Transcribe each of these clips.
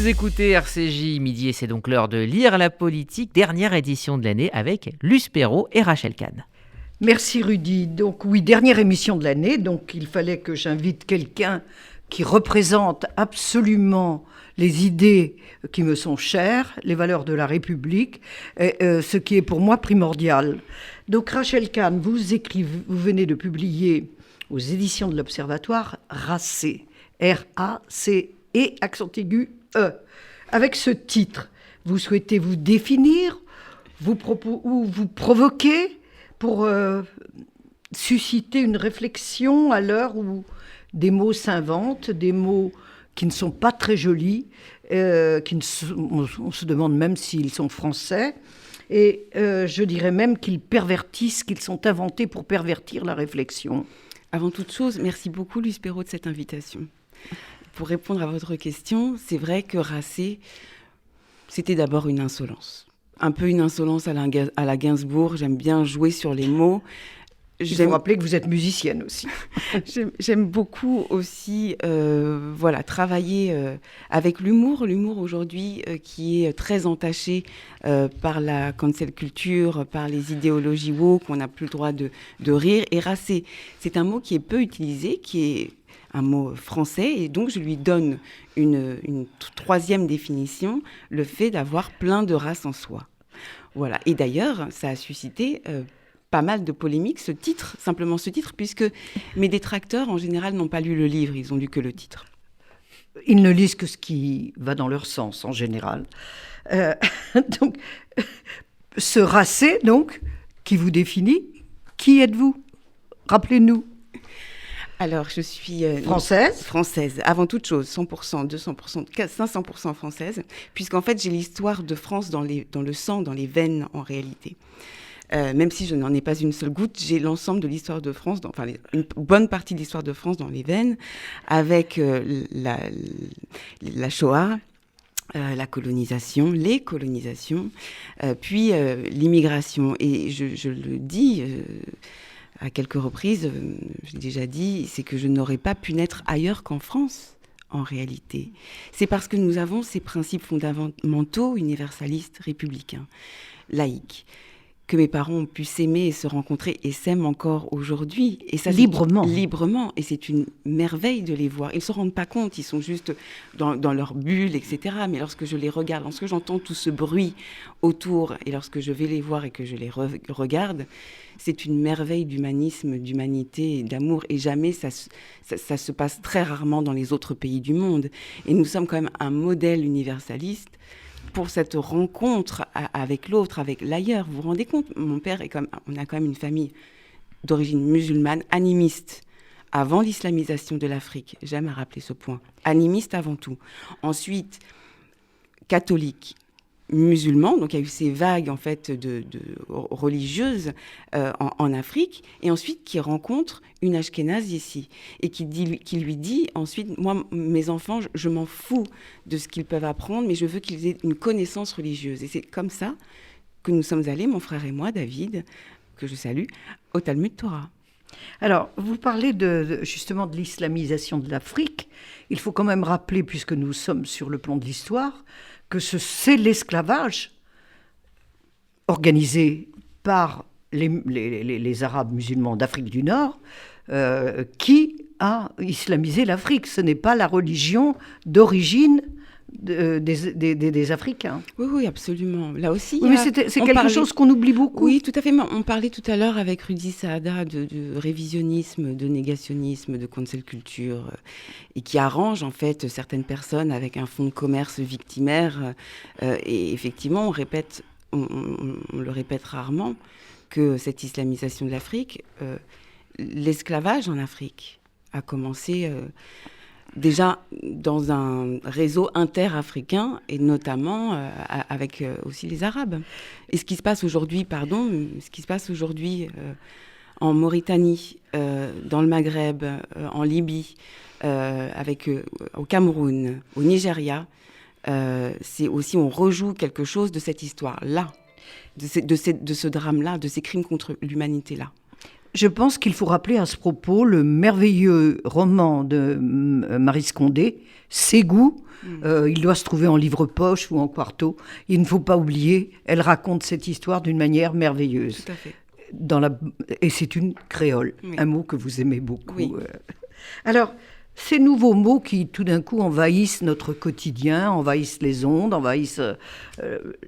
Vous écoutez RCJ Midi et c'est donc l'heure de lire la politique, dernière édition de l'année avec Luce Perrault et Rachel Kahn. Merci Rudy. Donc oui, dernière émission de l'année, donc il fallait que j'invite quelqu'un qui représente absolument les idées qui me sont chères, les valeurs de la République, ce qui est pour moi primordial. Donc Rachel Kahn, vous venez de publier aux éditions de l'Observatoire Racé, R-A-C-E, accent aigu, E. Avec ce titre, vous souhaitez vous définir, vous provoquer pour susciter une réflexion à l'heure où des mots s'inventent, des mots qui ne sont pas très jolis, on se demande même s'ils sont français, et je dirais même qu'ils sont inventés pour pervertir la réflexion. Avant toute chose, merci beaucoup Luce Perrault de cette invitation. Pour répondre à votre question, c'est vrai que Racé, c'était d'abord une insolence. Un peu une insolence à la Gainsbourg, j'aime bien jouer sur les mots. Je vais vous rappeler que vous êtes musicienne aussi. J'aime beaucoup aussi travailler avec l'humour. L'humour aujourd'hui qui est très entaché par la cancel culture, par les idéologies woke, on n'a plus le droit de rire. Et Racé, c'est un mot qui est peu utilisé, qui est un mot français, et donc je lui donne une troisième définition, le fait d'avoir plein de races en soi. Voilà. Et d'ailleurs, ça a suscité pas mal de polémiques, simplement ce titre, puisque mes détracteurs, en général, n'ont pas lu le livre, ils ont lu que le titre. Ils ne lisent que ce qui va dans leur sens, en général. Donc, ce Racé, donc, qui vous définit, qui êtes-vous ? Rappelez-nous. Alors, je suis française, avant toute chose, 100%, 200%, 500% française, puisqu'en fait, j'ai l'histoire de France dans le sang, dans les veines, en réalité. Même si je n'en ai pas une seule goutte, j'ai l'ensemble de l'histoire de France, une bonne partie de l'histoire de France dans les veines, avec la Shoah, la colonisation, les colonisations, puis l'immigration. Et je le dis à quelques reprises, j'ai déjà dit, c'est que je n'aurais pas pu naître ailleurs qu'en France, en réalité. C'est parce que nous avons ces principes fondamentaux, universalistes, républicains, laïques, que mes parents ont pu s'aimer et se rencontrer et s'aiment encore aujourd'hui. Et ça, librement. Et c'est une merveille de les voir. Ils ne se rendent pas compte, ils sont juste dans leur bulle, etc. Mais lorsque je les regarde, lorsque j'entends tout ce bruit autour, et lorsque je vais les voir et que je les regarde, c'est une merveille d'humanisme, d'humanité, d'amour. Et jamais ça se passe très rarement dans les autres pays du monde. Et nous sommes quand même un modèle universaliste pour cette rencontre avec l'autre, avec l'ailleurs. Vous vous rendez compte, mon père on a quand même une famille d'origine musulmane, animiste, avant l'islamisation de l'Afrique. J'aime à rappeler ce point. Animiste avant tout. Ensuite, catholique, musulman. Donc il y a eu ces vagues en fait de religieuses en Afrique, et ensuite qui rencontre une ashkénaze ici et qui lui dit ensuite, moi mes enfants, je m'en fous de ce qu'ils peuvent apprendre, mais je veux qu'ils aient une connaissance religieuse. Et c'est comme ça que nous sommes allés, mon frère et moi, David, que je salue, au Talmud Torah. Alors, vous parlez justement de l'islamisation de l'Afrique. Il faut quand même rappeler, puisque nous sommes sur le plan de l'histoire, que c'est l'esclavage organisé par les Arabes musulmans d'Afrique du Nord qui a islamisé l'Afrique. Ce n'est pas la religion d'origine des Africains. Oui, absolument. Là aussi, oui, mais c'est quelque chose qu'on oublie beaucoup. Oui, tout à fait. On parlait tout à l'heure avec Rudy Saada de révisionnisme, de négationnisme, de cancel culture, et qui arrange en fait certaines personnes avec un fonds de commerce victimaire. Et effectivement, on le répète rarement, que cette islamisation de l'Afrique, l'esclavage en Afrique a commencé déjà dans un réseau inter-africain et notamment avec aussi les Arabes. Et ce qui se passe aujourd'hui, en Mauritanie, dans le Maghreb, en Libye, au Cameroun, au Nigeria, c'est aussi, on rejoue quelque chose de cette histoire-là, de ce drame-là, de ces crimes contre l'humanité-là. Je pense qu'il faut rappeler à ce propos le merveilleux roman de Maryse Condé, Ses goûts. Il doit se trouver en livre-poche ou en quarto. Il ne faut pas oublier, elle raconte cette histoire d'une manière merveilleuse. Tout à fait. Et c'est une créole, Oui. un mot que vous aimez beaucoup. Oui. Alors, ces nouveaux mots qui, tout d'un coup, envahissent notre quotidien, envahissent les ondes, envahissent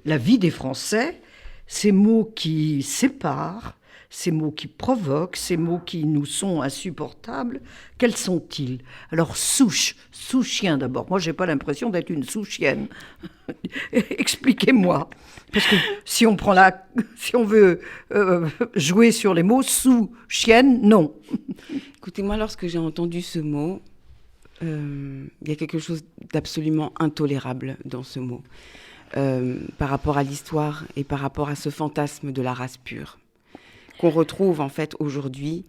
la vie des Français, ces mots qui séparent, ces mots qui provoquent, ces mots qui nous sont insupportables, quels sont-ils? Alors, sous-chien d'abord. Moi, je n'ai pas l'impression d'être une sous-chienne. Expliquez-moi. Parce que si on veut jouer sur les mots, sous-chienne, non. Écoutez, moi, lorsque j'ai entendu ce mot, il y a quelque chose d'absolument intolérable dans ce mot, par rapport à l'histoire et par rapport à ce fantasme de la race pure, qu'on retrouve en fait aujourd'hui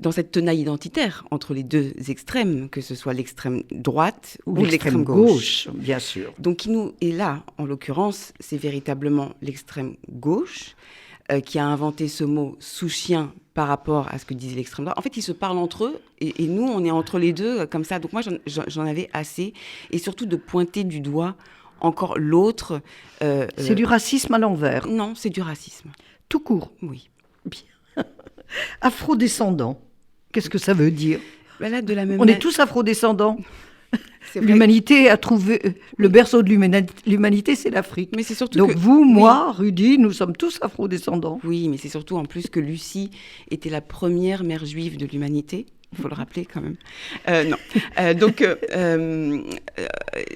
dans cette tenaille identitaire entre les deux extrêmes, que ce soit l'extrême droite ou l'extrême gauche. Bien sûr. Donc, et là, en l'occurrence, c'est véritablement l'extrême gauche qui a inventé ce mot sous-chien par rapport à ce que disait l'extrême droite. En fait, ils se parlent entre eux et nous, on est entre les deux comme ça. Donc moi, j'en avais assez. Et surtout de pointer du doigt encore l'autre. C'est du racisme à l'envers. Non, c'est du racisme. Tout court. Oui. Bien. Afrodescendant, qu'est-ce que ça veut dire? Ben là, de la même On est tous afrodescendants. C'est vrai. L'humanité a trouvé... Le berceau de l'humanité, c'est l'Afrique. Mais c'est surtout Donc que... vous, moi, Rudy, nous sommes tous afrodescendants. Oui, mais c'est surtout en plus que Lucie était la première mère juive de l'humanité. Il faut le rappeler quand même. Non.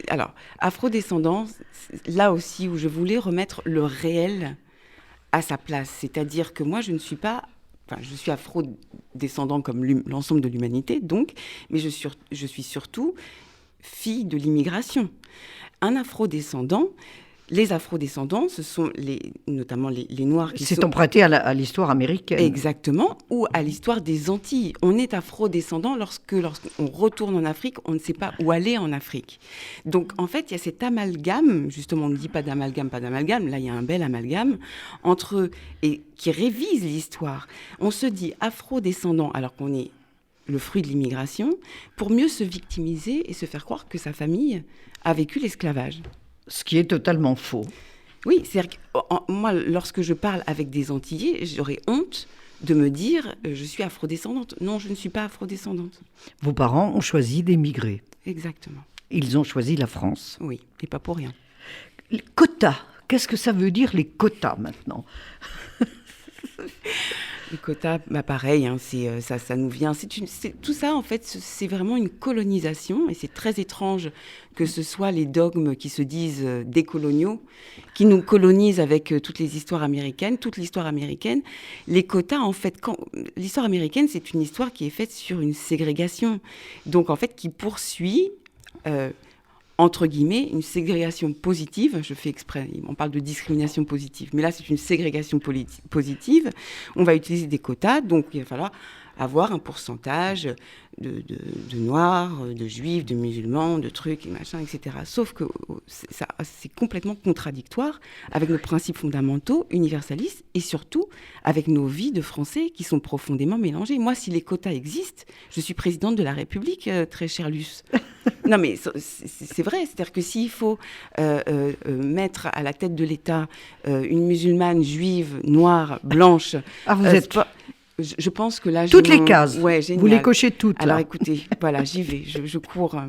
Alors, afrodescendance, là aussi où je voulais remettre le réel à sa place. C'est-à-dire que moi, je ne suis pas... Enfin, je suis afro-descendant comme l'ensemble de l'humanité, donc, mais je suis surtout fille de l'immigration. Un afro-descendant, les afro-descendants, ce sont notamment les Noirs qui C'est emprunté à l'histoire américaine. Exactement, ou à l'histoire des Antilles. On est afro-descendant lorsqu'on retourne en Afrique, on ne sait pas où aller en Afrique. Donc, en fait, il y a cet amalgame, justement, on ne dit pas d'amalgame, là, il y a un bel amalgame, entre eux, et qui révise l'histoire. On se dit afro-descendant alors qu'on est le fruit de l'immigration, pour mieux se victimiser et se faire croire que sa famille a vécu l'esclavage. Ce qui est totalement faux. Oui, c'est-à-dire que moi, lorsque je parle avec des Antillais, j'aurais honte de me dire je suis afrodescendante. Non, je ne suis pas afrodescendante. Vos parents ont choisi d'émigrer. Exactement. Ils ont choisi la France. Oui, et pas pour rien. Les quotas, qu'est-ce que ça veut dire les quotas maintenant? Les quotas, pareil, hein, ça nous vient. Tout ça, en fait, c'est vraiment une colonisation, et c'est très étrange que ce soit les dogmes qui se disent décoloniaux, qui nous colonisent avec toutes les histoires américaines, toute l'histoire américaine. Les quotas, en fait, l'histoire américaine, c'est une histoire qui est faite sur une ségrégation, donc en fait, qui poursuit... entre guillemets, une ségrégation positive, je fais exprès, on parle de discrimination positive, mais là c'est une ségrégation positive, on va utiliser des quotas, donc il va falloir avoir un pourcentage de noirs, de juifs, de musulmans, de trucs, et machin, etc. Sauf que c'est complètement contradictoire avec nos principes fondamentaux, universalistes, et surtout avec nos vies de Français qui sont profondément mélangées. Moi, si les quotas existent, je suis présidente de la République, très chère Luce. Non, mais c'est vrai, c'est-à-dire que s'il faut mettre à la tête de l'État une musulmane, juive, noire, blanche... Ah, vous êtes... Je pense que là... Toutes les cases. Ouais, génial. Vous les cochez toutes, Alors là. écoutez, voilà, j'y vais, je cours.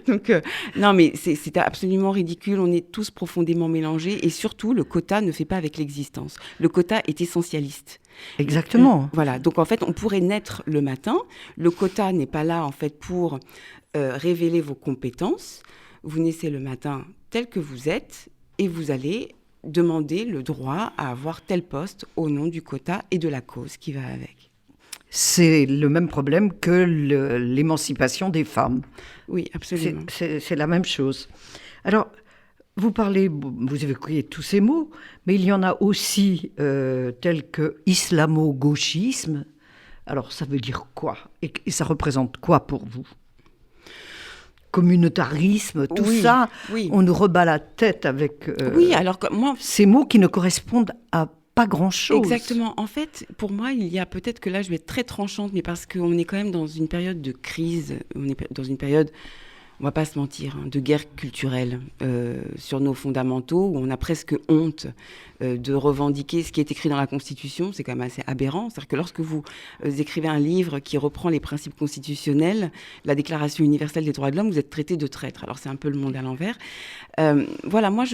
Donc, non, mais c'est absolument ridicule. On est tous profondément mélangés. Et surtout, le quota ne fait pas avec l'existence. Le quota est essentialiste. Exactement. Voilà, donc en fait, on pourrait naître le matin. Le quota n'est pas là, en fait, pour révéler vos compétences. Vous naissez le matin tel que vous êtes et vous allez... demander le droit à avoir tel poste au nom du quota et de la cause qui va avec. C'est le même problème que l'émancipation des femmes. Oui, absolument. C'est la même chose. Alors, vous évoquez tous ces mots, mais il y en a aussi tels que islamo-gauchisme. Alors, ça veut dire quoi? Et ça représente quoi pour vous? Communautarisme, tout ça, oui. on nous rebat la tête avec oui, alors que moi... ces mots qui ne correspondent à pas grand-chose. Exactement. En fait, pour moi, il y a peut-être que là, je vais être très tranchante, mais parce qu'on est quand même dans une période de crise, on est dans une période, on va pas se mentir, de guerre culturelle sur nos fondamentaux, où on a presque honte de revendiquer ce qui est écrit dans la Constitution. C'est quand même assez aberrant. C'est-à-dire que lorsque vous écrivez un livre qui reprend les principes constitutionnels, la Déclaration universelle des droits de l'homme, vous êtes traité de traître. Alors c'est un peu le monde à l'envers. Voilà, moi,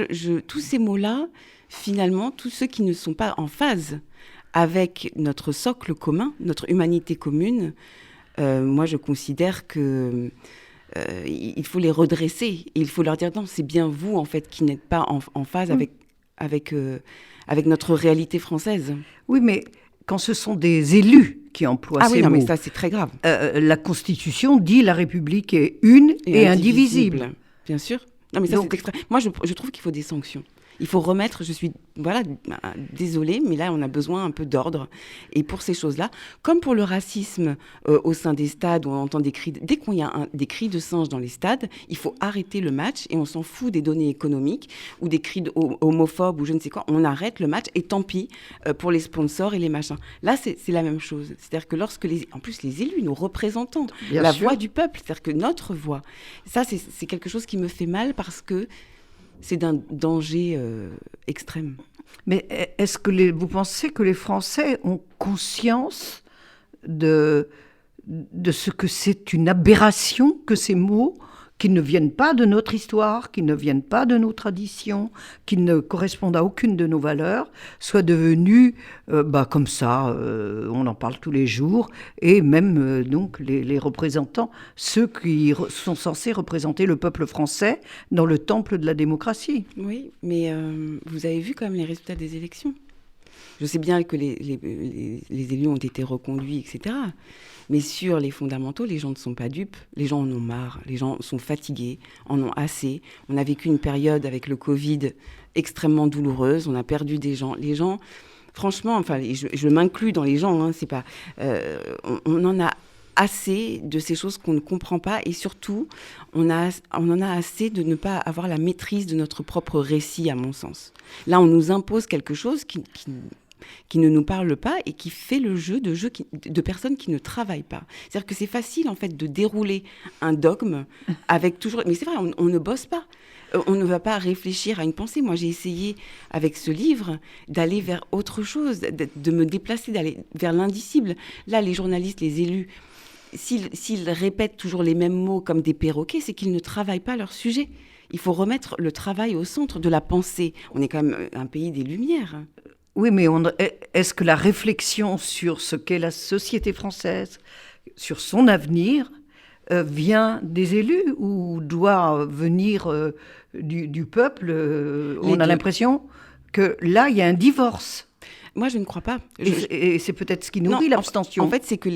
tous ces mots-là, finalement, tous ceux qui ne sont pas en phase avec notre socle commun, notre humanité commune, moi, je considère que il faut les redresser. Et il faut leur dire non, c'est bien vous, en fait, qui n'êtes pas en phase avec notre réalité française. Oui, mais quand ce sont des élus qui emploient ces mots... mais ça, c'est très grave. La Constitution dit la République est une et indivisible. Bien sûr. Non, mais ça, c'est extrême. Moi, je trouve qu'il faut des sanctions. Il faut remettre, désolée, mais là, on a besoin un peu d'ordre. Et pour ces choses-là, comme pour le racisme au sein des stades, où on entend des cris, dès qu'il y a des cris de singe dans les stades, il faut arrêter le match et on s'en fout des données économiques ou des cris homophobes ou je ne sais quoi. On arrête le match et tant pis pour les sponsors et les machins. Là, c'est la même chose. C'est-à-dire que lorsque en plus, les élus, nos représentants, la voix du peuple, c'est-à-dire que notre voix, ça, c'est quelque chose qui me fait mal parce que c'est d'un danger extrême. Mais est-ce que vous pensez que les Français ont conscience de ce que c'est une aberration que ces mots, qui ne viennent pas de notre histoire, qui ne viennent pas de nos traditions, qui ne correspondent à aucune de nos valeurs, soient devenus comme ça, on en parle tous les jours, et même donc les représentants, ceux qui sont censés représenter le peuple français dans le temple de la démocratie. Oui, mais vous avez vu quand même les résultats des élections. Je sais bien que les élus ont été reconduits, etc. Mais sur les fondamentaux, les gens ne sont pas dupes. Les gens en ont marre. Les gens sont fatigués, en ont assez. On a vécu une période avec le Covid extrêmement douloureuse. On a perdu des gens. Les gens, franchement, enfin, je m'inclus dans les gens. Hein, c'est pas. On en a assez de ces choses qu'on ne comprend pas. Et surtout, on en a assez de ne pas avoir la maîtrise de notre propre récit, à mon sens. Là, on nous impose quelque chose qui ne nous parle pas et qui fait le jeu de personnes qui ne travaillent pas. C'est-à-dire que c'est facile, en fait, de dérouler un dogme avec toujours... Mais c'est vrai, on ne bosse pas. On ne va pas réfléchir à une pensée. Moi, j'ai essayé, avec ce livre, d'aller vers autre chose, de me déplacer, d'aller vers l'indicible. Là, les journalistes, les élus, s'ils répètent toujours les mêmes mots comme des perroquets, c'est qu'ils ne travaillent pas leur sujet. Il faut remettre le travail au centre de la pensée. On est quand même un pays des Lumières. Oui, mais est-ce que la réflexion sur ce qu'est la société française, sur son avenir, vient des élus ou doit venir du peuple On a l'impression que là, il y a un divorce. Moi, je ne crois pas. Et c'est peut-être ce qui nourrit l'abstention. En fait, c'est que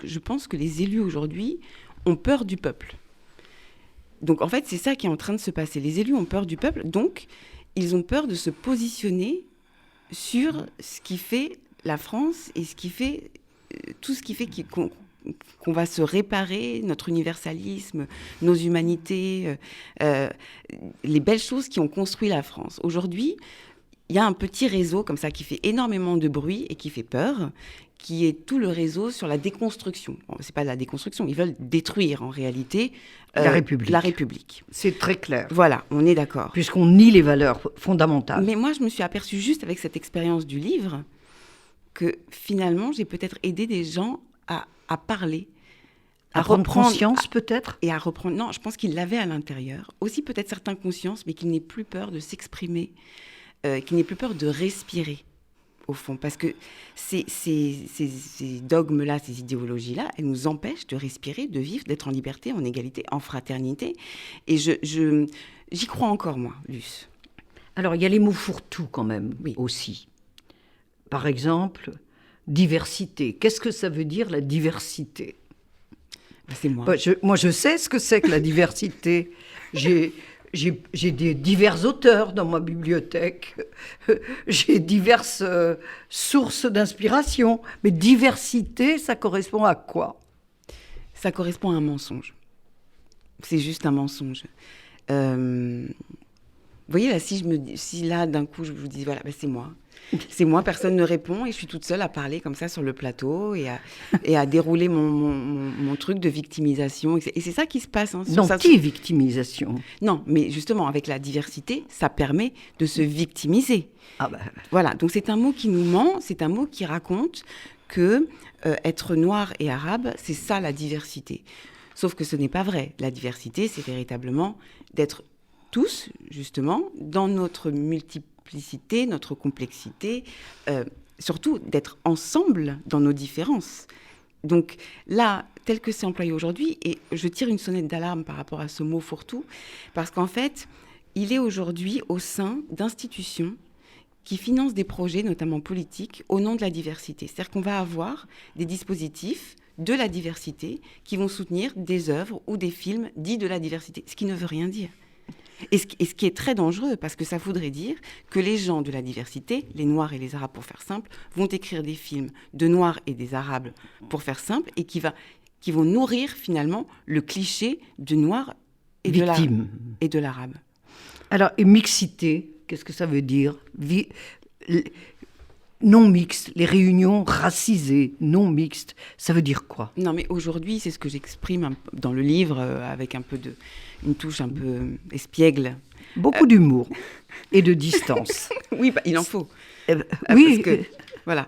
je pense que les élus aujourd'hui ont peur du peuple. Donc, en fait, c'est ça qui est en train de se passer. Les élus ont peur du peuple, donc ils ont peur de se positionner sur ce qui fait la France et ce qui fait tout ce qui fait qu'on va se réparer, notre universalisme, nos humanités, les belles choses qui ont construit la France. Aujourd'hui, il y a un petit réseau comme ça qui fait énormément de bruit et qui fait peur, qui est tout le réseau sur la déconstruction. Bon, c'est pas la déconstruction, ils veulent détruire en réalité la République. La République. C'est très clair. Voilà, on est d'accord. Puisqu'on nie les valeurs fondamentales. Mais moi, je me suis aperçue juste avec cette expérience du livre que finalement, j'ai peut-être aidé des gens à parler, à prendre conscience peut-être. Et à reprendre. Non, je pense qu'ils l'avaient à l'intérieur. Aussi peut-être certains conscience, mais qu'ils n'aient plus peur de s'exprimer, qu'ils n'aient plus peur de respirer. Au fond, parce que ces dogmes-là, ces idéologies-là, elles nous empêchent de respirer, de vivre, d'être en liberté, en égalité, en fraternité. Et j'y crois encore, moi, Luce. Alors, il y a les mots fourre-tout, quand même, oui. Aussi. Par exemple, diversité. Qu'est-ce que ça veut dire, la diversité ? C'est moi. Moi, je sais ce que c'est que la diversité. J'ai des divers auteurs dans ma bibliothèque, j'ai diverses sources d'inspiration, mais diversité, ça correspond à quoi ? Ça correspond à un mensonge. C'est juste un mensonge. Vous voyez, là, si là, d'un coup, je vous dis, voilà, c'est moi. C'est moi, personne ne répond et je suis toute seule à parler comme ça sur le plateau et à dérouler mon truc de victimisation. Et c'est ça qui se passe. D'anti-victimisation. Non, mais justement, avec la diversité, ça permet de se victimiser. Ah bah. Voilà, donc c'est un mot qui nous ment, c'est un mot qui raconte que être noir et arabe, c'est ça la diversité. Sauf que ce n'est pas vrai. La diversité, c'est véritablement d'être tous, justement, dans notre multiplicité, notre complexité, surtout d'être ensemble dans nos différences. Donc là, tel que c'est employé aujourd'hui, et je tire une sonnette d'alarme par rapport à ce mot fourre-tout, parce qu'en fait, il est aujourd'hui au sein d'institutions qui financent des projets, notamment politiques, au nom de la diversité. C'est-à-dire qu'on va avoir des dispositifs de la diversité qui vont soutenir des œuvres ou des films dits de la diversité, ce qui ne veut rien dire. Et ce qui est très dangereux, parce que ça voudrait dire que les gens de la diversité, les Noirs et les Arabes pour faire simple, vont écrire des films de Noirs et des Arabes pour faire simple, et qui vont nourrir finalement le cliché du Noir et de l'Arabe. Alors, et mixité, qu'est-ce que ça veut dire? Non mixte, les réunions racisées, non mixtes, ça veut dire quoi? Non, mais aujourd'hui, c'est ce que j'exprime dans le livre, avec une touche un peu espiègle. Beaucoup d'humour et de distance. Oui, il en faut. Oui. Parce que, voilà.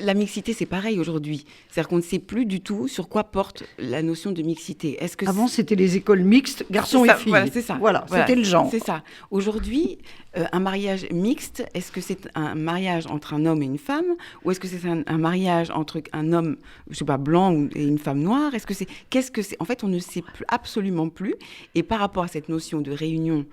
La mixité, c'est pareil aujourd'hui. C'est-à-dire qu'on ne sait plus du tout sur quoi porte la notion de mixité. Avant, c'était les écoles mixtes, garçons et filles. Voilà, c'est ça. Voilà, c'était le genre. C'est ça. Aujourd'hui, un mariage mixte, est-ce que c'est un mariage entre un homme et une femme, ou est-ce que c'est un mariage entre un homme, je sais pas, blanc et une femme noire? Qu'est-ce que c'est? En fait, on ne sait absolument plus. Et par rapport à cette notion de réunion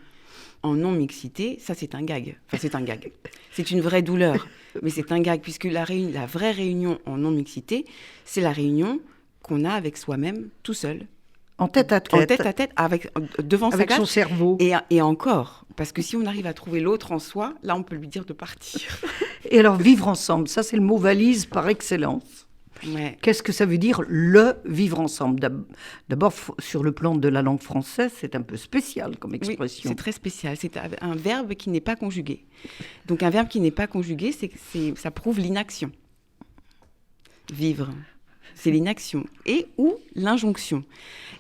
en non-mixité, ça c'est un gag. Enfin, c'est un gag. C'est une vraie douleur, mais c'est un gag, puisque la vraie réunion en non-mixité, c'est la réunion qu'on a avec soi-même, tout seul. En tête à tête. En tête à tête, devant sa glace. Avec son cerveau. Et encore, parce que si on arrive à trouver l'autre en soi, là on peut lui dire de partir. Et alors, vivre ensemble, ça c'est le mot valise par excellence. Ouais. Qu'est-ce que ça veut dire, le vivre ensemble? D'abord, sur le plan de la langue française, c'est un peu spécial comme expression. Oui, c'est très spécial. C'est un verbe qui n'est pas conjugué. Donc un verbe qui n'est pas conjugué, ça prouve l'inaction. Vivre, c'est l'inaction et ou l'injonction.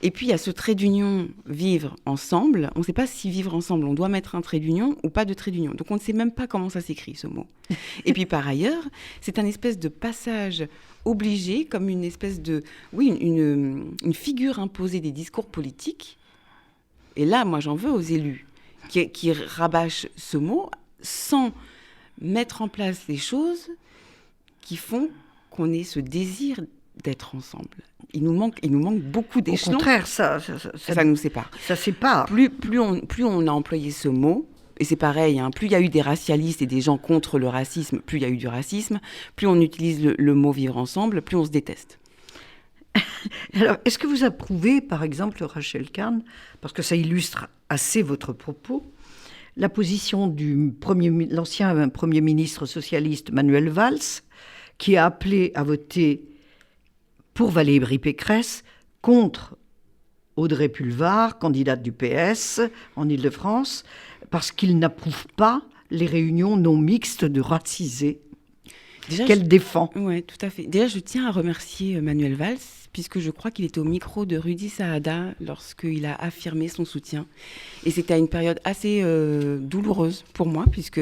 Et puis il y a ce trait d'union, vivre ensemble. On ne sait pas si vivre ensemble, on doit mettre un trait d'union ou pas de trait d'union. Donc on ne sait même pas comment ça s'écrit, ce mot. Et puis par ailleurs, c'est un espèce de passage obligé, comme une espèce de... Oui, une figure imposée des discours politiques. Et là, moi, j'en veux aux élus qui rabâchent ce mot sans mettre en place les choses qui font qu'on ait ce désir d'être ensemble. Il nous manque beaucoup d'échelons. Au contraire, ça nous sépare. Ça sépare. Plus on a employé ce mot, et c'est pareil, hein, plus il y a eu des racialistes et des gens contre le racisme, plus il y a eu du racisme, plus on utilise le mot vivre ensemble, plus on se déteste. Alors, est-ce que vous approuvez, par exemple, Rachel Kahn, parce que ça illustre assez votre propos, la position de l'ancien Premier ministre socialiste Manuel Valls, qui a appelé à voter pour Valérie Pécresse contre Audrey Pulvar, candidate du PS en Île-de-France, parce qu'il n'approuve pas les réunions non mixtes de racisés qu'elle défend. Oui, tout à fait. Déjà, je tiens à remercier Manuel Valls, puisque je crois qu'il était au micro de Rudy Saada lorsqu'il a affirmé son soutien. Et c'était à une période assez douloureuse pour moi, puisque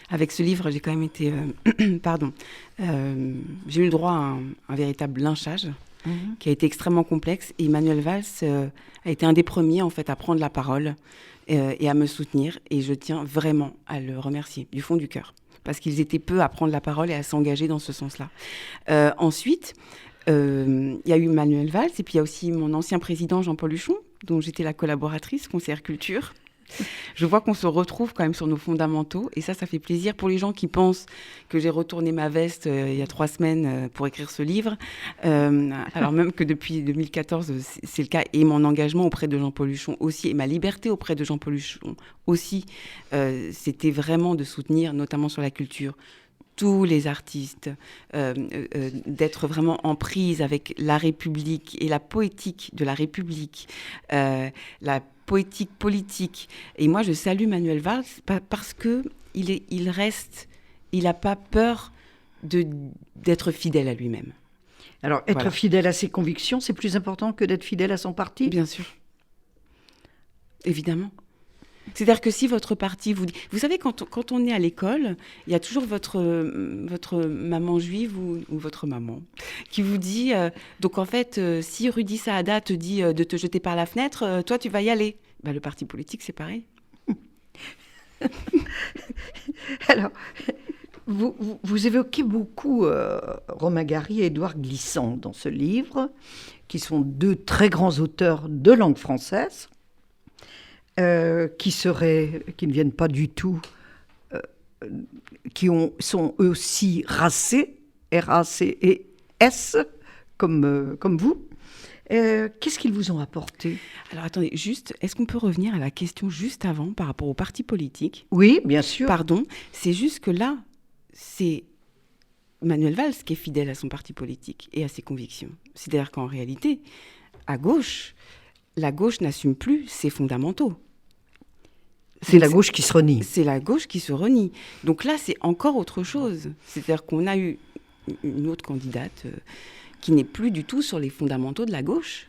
avec ce livre, j'ai quand même été... j'ai eu le droit à un véritable lynchage qui a été extrêmement complexe. Et Manuel Valls a été un des premiers, en fait, à prendre la parole et à me soutenir. Et je tiens vraiment à le remercier, du fond du cœur, parce qu'ils étaient peu à prendre la parole et à s'engager dans ce sens-là. Ensuite, il y a eu Manuel Valls, et puis il y a aussi mon ancien président Jean-Paul Huchon, dont j'étais la collaboratrice, conseillère culture. Je vois qu'on se retrouve quand même sur nos fondamentaux, et ça fait plaisir pour les gens qui pensent que j'ai retourné ma veste il y a 3 semaines pour écrire ce livre, alors même que depuis 2014 c'est le cas, et mon engagement auprès de Jean-Paul Huchon aussi, et ma liberté auprès de Jean-Paul Huchon aussi, c'était vraiment de soutenir, notamment sur la culture, tous les artistes, d'être vraiment en prise avec la République et la poétique de la République, la poétique politique. Et moi, je salue Manuel Valls parce qu'il reste Il n'a pas peur d'être fidèle à lui-même. Alors, être fidèle à ses convictions, c'est plus important que d'être fidèle à son parti ? Bien sûr. Évidemment. C'est-à-dire que si votre parti vous dit... Vous savez, quand on est à l'école, il y a toujours votre maman juive ou votre maman qui vous dit... donc en fait, si Rudy Saada te dit de te jeter par la fenêtre, toi, tu vas y aller. Bah, le parti politique, c'est pareil. Alors, vous évoquez beaucoup Romain Gary et Édouard Glissant dans ce livre, qui sont deux très grands auteurs de langue française. Qui ne viennent pas du tout, sont eux aussi racés, R-A-C-E-S, comme vous. Qu'est-ce qu'ils vous ont apporté ? Alors attendez, juste, est-ce qu'on peut revenir à la question juste avant par rapport au parti politique ? Oui, bien sûr. Pardon, c'est juste que là, c'est Manuel Valls qui est fidèle à son parti politique et à ses convictions. C'est-à-dire qu'en réalité, à gauche, la gauche n'assume plus ses fondamentaux. C'est la gauche qui se renie. C'est la gauche qui se renie. Donc là, c'est encore autre chose. C'est-à-dire qu'on a eu une autre candidate qui n'est plus du tout sur les fondamentaux de la gauche.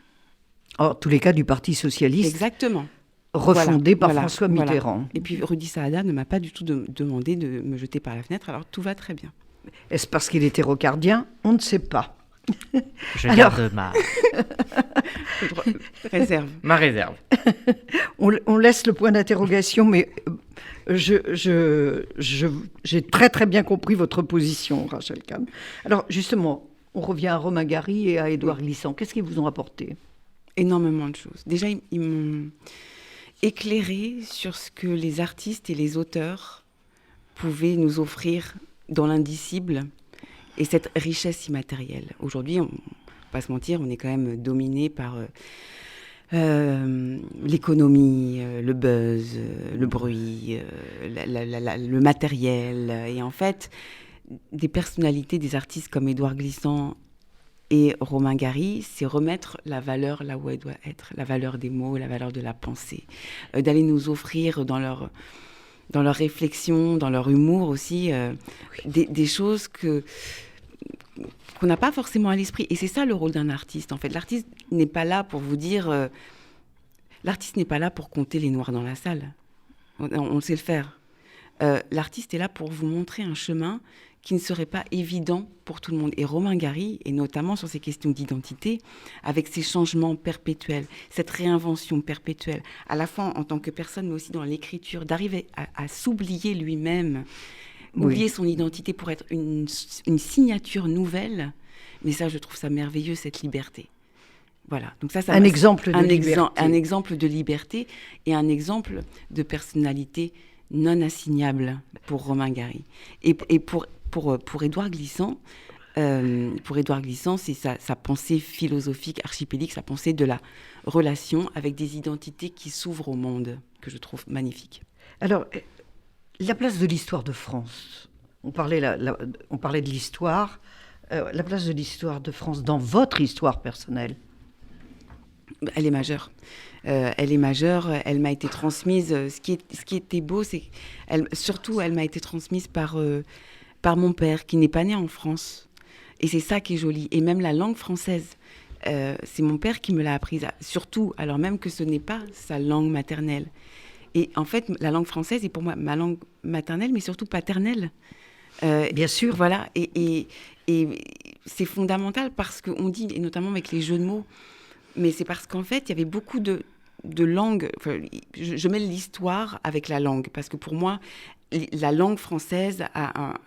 En tous les cas, du Parti socialiste. Exactement. Refondé par François Mitterrand. Voilà. Et puis Rudy Saada ne m'a pas du tout demandé de me jeter par la fenêtre, alors tout va très bien. Est-ce parce qu'il était rocardien ? On ne sait pas. Je garde ma réserve. Ma réserve. On laisse le point d'interrogation, mais j'ai très très bien compris votre position, Rachel Kahn. Alors justement, on revient à Romain Gary et à Édouard Glissant. Qu'est-ce qu'ils vous ont apporté ? Énormément de choses. Déjà, ils m'ont éclairé sur ce que les artistes et les auteurs pouvaient nous offrir dans l'indicible et cette richesse immatérielle. Aujourd'hui, on ne va pas se mentir, on est quand même dominé par l'économie, le buzz, le bruit, le matériel. Et en fait, des personnalités, des artistes comme Édouard Glissant et Romain Gary, c'est remettre la valeur là où elle doit être, la valeur des mots, la valeur de la pensée, d'aller nous offrir dans leur réflexion, dans leur humour aussi, des choses qu'on n'a pas forcément à l'esprit. Et c'est ça le rôle d'un artiste, en fait. L'artiste n'est pas là pour vous dire... l'artiste n'est pas là pour compter les noirs dans la salle. On sait le faire. L'artiste est là pour vous montrer un chemin qui ne serait pas évident pour tout le monde. Et Romain Gary, et notamment sur ces questions d'identité, avec ces changements perpétuels, cette réinvention perpétuelle, à la fois en tant que personne, mais aussi dans l'écriture, d'arriver à s'oublier lui-même, oublier son identité pour être une signature nouvelle. Mais ça, je trouve ça merveilleux, cette liberté. Voilà. Donc ça un exemple de liberté. Un exemple de liberté et un exemple de personnalité non assignable pour Romain Gary. Et pour Édouard Glissant, c'est sa pensée philosophique, archipélique, sa pensée de la relation avec des identités qui s'ouvrent au monde, que je trouve magnifique. Alors, la place de l'histoire de France. On parlait de l'histoire. La place de l'histoire de France dans votre histoire personnelle. Elle est majeure. Elle est majeure. Elle m'a été transmise. Ce qui était beau, c'est qu'elle m'a été transmise par mon père, qui n'est pas né en France. Et c'est ça qui est joli. Et même la langue française, c'est mon père qui me l'a apprise. Surtout, alors même que ce n'est pas sa langue maternelle. Et en fait, la langue française est pour moi ma langue maternelle, mais surtout paternelle. Bien sûr. Voilà. Et c'est fondamental parce qu'on dit, et notamment avec les jeux de mots, mais c'est parce qu'en fait, il y avait beaucoup de langues. Enfin, je mêle l'histoire avec la langue, parce que pour moi, la langue française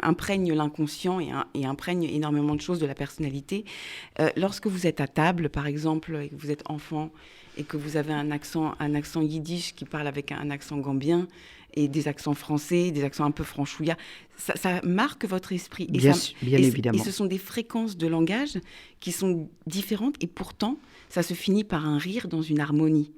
imprègne l'inconscient et imprègne énormément de choses de la personnalité. Lorsque vous êtes à table, par exemple, et que vous êtes enfant, et que vous avez un accent yiddish qui parle avec un accent gambien, et des accents français, des accents un peu franchouillards, ça marque votre esprit. Bien évidemment. Et ce sont des fréquences de langage qui sont différentes, et pourtant, ça se finit par un rire dans une harmonie.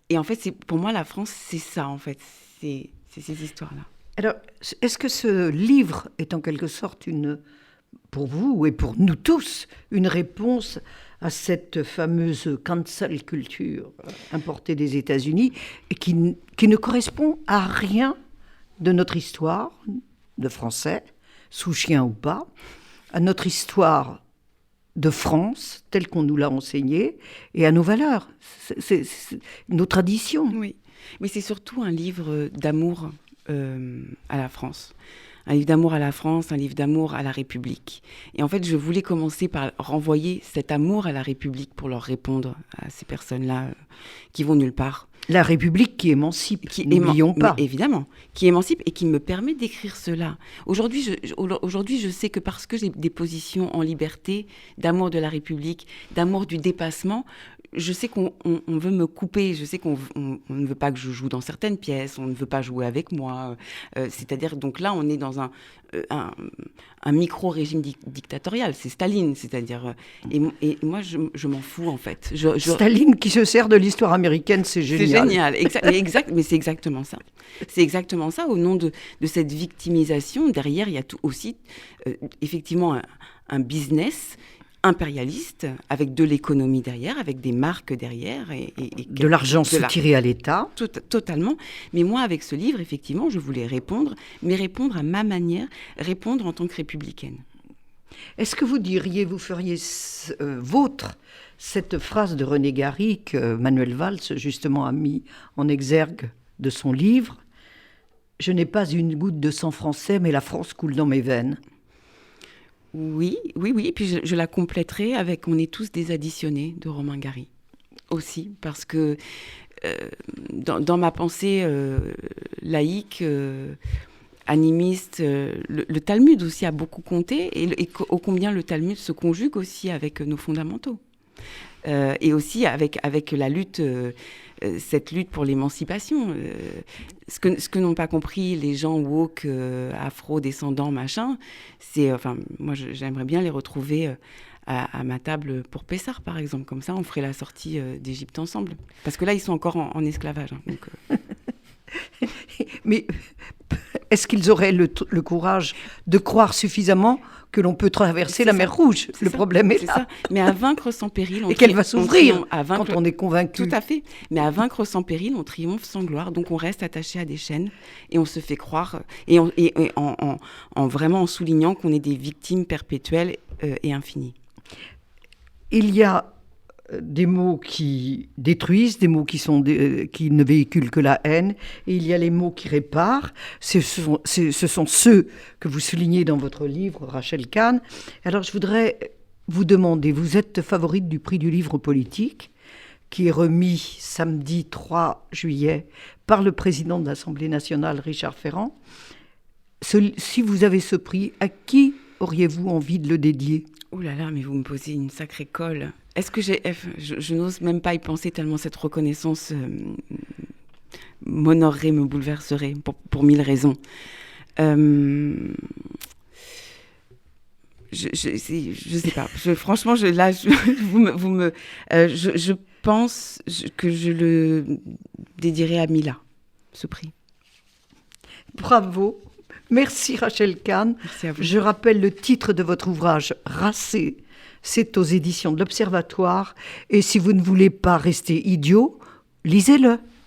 Et en fait, pour moi, la France, c'est ça, en fait. C'est ces histoires-là. Alors, est-ce que ce livre est en quelque sorte pour vous et pour nous tous, une réponse à cette fameuse cancel culture importée des États-Unis et qui ne correspond à rien de notre histoire, de français, sous chien ou pas, à notre histoire de France, telle qu'on nous l'a enseignée, et à nos valeurs, c'est nos traditions. Oui, mais c'est surtout un livre d'amour à la France. Un livre d'amour à la France, un livre d'amour à la République. Et en fait, je voulais commencer par renvoyer cet amour à la République pour leur répondre à ces personnes-là qui vont nulle part. La République qui émancipe, n'oublions pas. Mais évidemment, qui émancipe et qui me permet d'écrire cela. Aujourd'hui, je sais que parce que j'ai des positions en liberté, d'amour de la République, d'amour du dépassement, je sais qu'on veut me couper, je sais qu'on ne veut pas que je joue dans certaines pièces, on ne veut pas jouer avec moi. C'est-à-dire, donc là, on est dans un micro-régime dictatorial. C'est Staline, c'est-à-dire... et moi, je m'en fous, en fait. Staline qui se sert de l'histoire américaine, c'est génial. C'est génial, mais c'est exactement ça. C'est exactement ça. Au nom de cette victimisation, derrière, il y a aussi, effectivement, un business impérialiste, avec de l'économie derrière, avec des marques derrière. Et de l'argent soutiré à l'État. Totalement. Mais moi, avec ce livre, effectivement, je voulais répondre, mais répondre à ma manière, répondre en tant que républicaine. Est-ce que vous feriez vôtre cette phrase de René Gary que Manuel Valls, justement, a mis en exergue de son livre « Je n'ai pas une goutte de sang français, mais la France coule dans mes veines ». Oui. Et puis je la compléterai avec « On est tous des additionnés » de Romain Gary. Aussi, parce que dans ma pensée laïque, animiste, le Talmud aussi a beaucoup compté, et ô combien le Talmud se conjugue aussi avec nos fondamentaux. Et aussi avec la lutte, cette lutte pour l'émancipation. Ce que n'ont pas compris les gens woke, afro-descendants, machin, c'est... Enfin, moi, j'aimerais bien les retrouver à ma table pour Pessah, par exemple. Comme ça, on ferait la sortie d'Égypte ensemble. Parce que là, ils sont encore en esclavage. Hein, donc, Mais est-ce qu'ils auraient le courage de croire suffisamment que l'on peut traverser la mer Rouge? Le problème est là. Ça. Mais à vaincre sans péril... Et qu'elle va s'ouvrir quand on est convaincu. Tout à fait. Mais à vaincre sans péril, on triomphe sans gloire. Donc on reste attaché à des chaînes et on se fait croire, et en vraiment en soulignant qu'on est des victimes perpétuelles et infinies. Il y a des mots qui détruisent, des mots qui ne véhiculent que la haine, et il y a les mots qui réparent. Ce sont ceux que vous soulignez dans votre livre, Rachel Kahn. Alors je voudrais vous demander, vous êtes favorite du prix du livre politique, qui est remis samedi 3 juillet par le président de l'Assemblée nationale, Richard Ferrand. Si vous avez ce prix, à qui auriez-vous envie de le dédier ? Ouh là là, mais vous me posez une sacrée colle. Est-ce que je n'ose même pas y penser tellement cette reconnaissance m'honorerait, me bouleverserait pour mille raisons. Je sais pas. Franchement, je pense que je le dédierai à Mila, ce prix. Bravo. Merci Rachel Kahn. Merci à vous. Je rappelle le titre de votre ouvrage, Racé. C'est aux éditions de l'Observatoire. Et si vous ne voulez pas rester idiot, lisez-le.